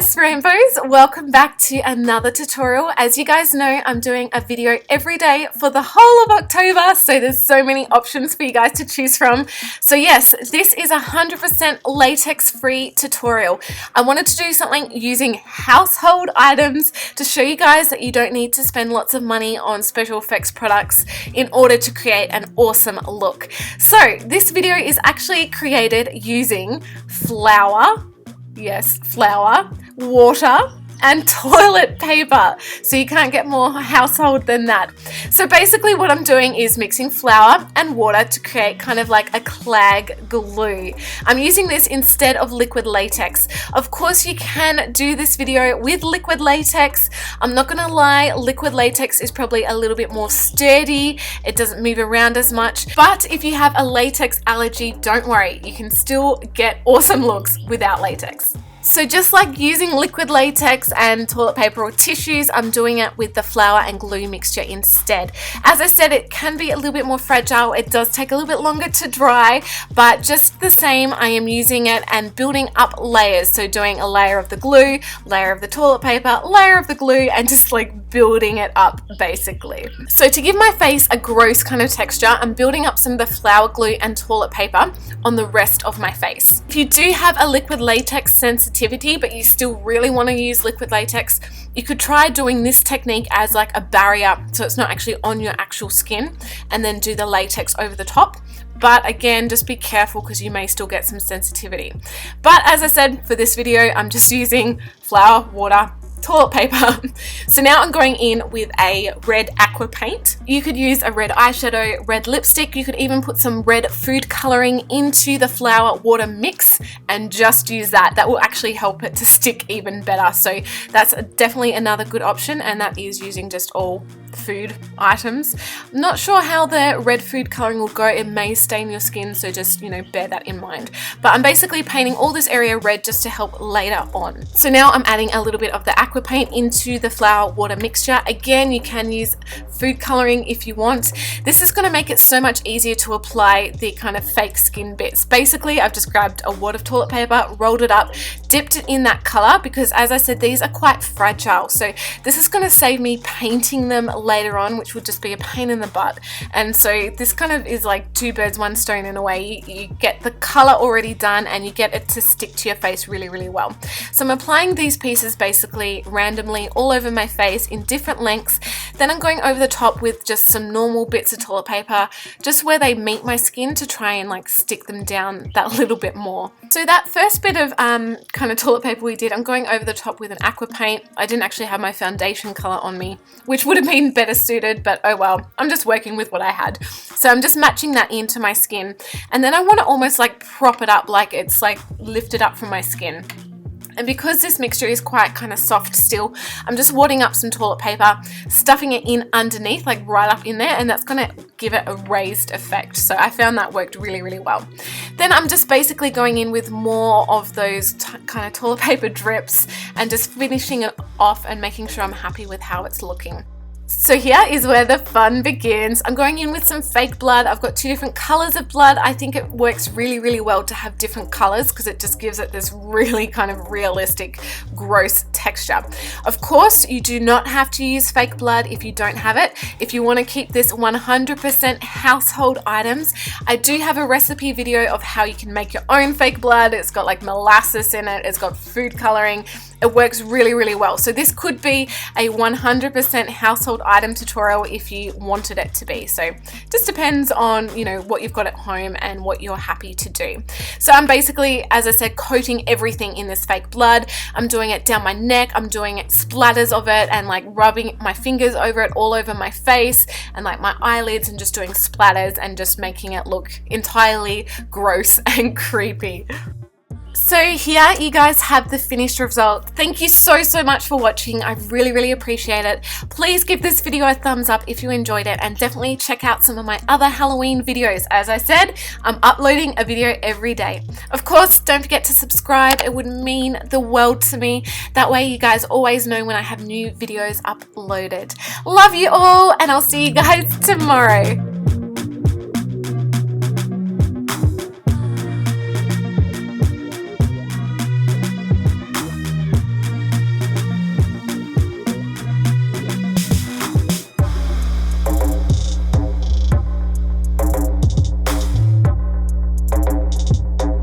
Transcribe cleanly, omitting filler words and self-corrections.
Yes, rainbows, welcome back to another tutorial. As you guys know, I'm doing a video every day for the whole of October, so there's so many options for you guys to choose from. So yes, this is 100% latex-free tutorial. I wanted to do something using household items to show you guys that you don't need to spend lots of money on special effects products in order to create an awesome look. So this video is actually created using flour. Yes, flour, water, and toilet paper. So you can't get more household than that. So basically what I'm doing is mixing flour and water to create kind of like a clag glue. I'm using this instead of liquid latex. Of course you can do this video with liquid latex. I'm not gonna lie, liquid latex is probably a little bit more sturdy. It doesn't move around as much. But if you have a latex allergy, don't worry, you can still get awesome looks without latex. So just like using liquid latex and toilet paper or tissues, I'm doing it with the flour and glue mixture instead. As I said, it can be a little bit more fragile. It does take a little bit longer to dry, but just the same, I am using it and building up layers. So doing a layer of the glue, layer of the toilet paper, layer of the glue, and just like building it up basically. So to give my face a gross kind of texture, I'm building up some of the flour, glue, and toilet paper on the rest of my face. If you do have a liquid latex sensitivity, but you still really want to use liquid latex, you could try doing this technique as like a barrier, so it's not actually on your actual skin, and then do the latex over the top. But again, just be careful because you may still get some sensitivity. But as I said, for this video, I'm just using flour, water, toilet paper. So now I'm going in with a red aqua paint. You could use a red eyeshadow, red lipstick. You could even put some red food coloring into the flour water mix and just use that. That will actually help it to stick even better. So that's definitely another good option, and that is using just all food items. I'm not sure how the red food coloring will go. It may stain your skin, so just, you know, bear that in mind. But I'm basically painting all this area red just to help later on. So now I'm adding a little bit of the aqua paint into the flour water mixture. Again, you can use food coloring if you want. This is going to make it so much easier to apply the kind of fake skin bits. Basically, I've just grabbed a wad of toilet paper, rolled it up, dipped it in that color, because as I said, these are quite fragile. So this is going to save me painting them later on, which would just be a pain in the butt. And so this kind of is like two birds, one stone in a way. You get the color already done and you get it to stick to your face really, really well. So I'm applying these pieces basically randomly all over my face in different lengths. Then I'm going over the top with just some normal bits of toilet paper, just where they meet my skin, to try and like stick them down that little bit more. So that first bit of kind of toilet paper we did, I'm going over the top with an aqua paint. I didn't actually have my foundation color on me, which would have been better suited, but oh well, I'm just working with what I had. So I'm just matching that into my skin, and then I want to almost like prop it up, like it's like lifted up from my skin. And because this mixture is quite kind of soft still, I'm just wadding up some toilet paper, stuffing it in underneath, like right up in there, and that's going to give it a raised effect. So I found that worked really, really well. Then I'm just basically going in with more of those kind of toilet paper drips and just finishing it off and making sure I'm happy with how it's looking. So here is where the fun begins. I'm going in with some fake blood. I've got two different colors of blood. I think it works really, really well to have different colors because it just gives it this really kind of realistic, gross texture. Of course, you do not have to use fake blood if you don't have it. If you want to keep this 100% household items, I do have a recipe video of how you can make your own fake blood. It's got like molasses in it. It's got food coloring. It works really, really well. So this could be a 100% household item tutorial if you wanted it to be. So just depends on, you know, what you've got at home and what you're happy to do. So I'm basically, as I said, coating everything in this fake blood. I'm doing it down my neck. I'm doing it splatters of it and like rubbing my fingers over it all over my face and like my eyelids, and just doing splatters and just making it look entirely gross and creepy. So here you guys have the finished result. Thank you so much for watching. I really, really appreciate it. Please give this video a thumbs up if you enjoyed it, and definitely check out some of my other Halloween videos. As I said, I'm uploading a video every day. Of course, don't forget to subscribe. It would mean the world to me. That way you guys always know when I have new videos uploaded. Love you all, and I'll see you guys tomorrow.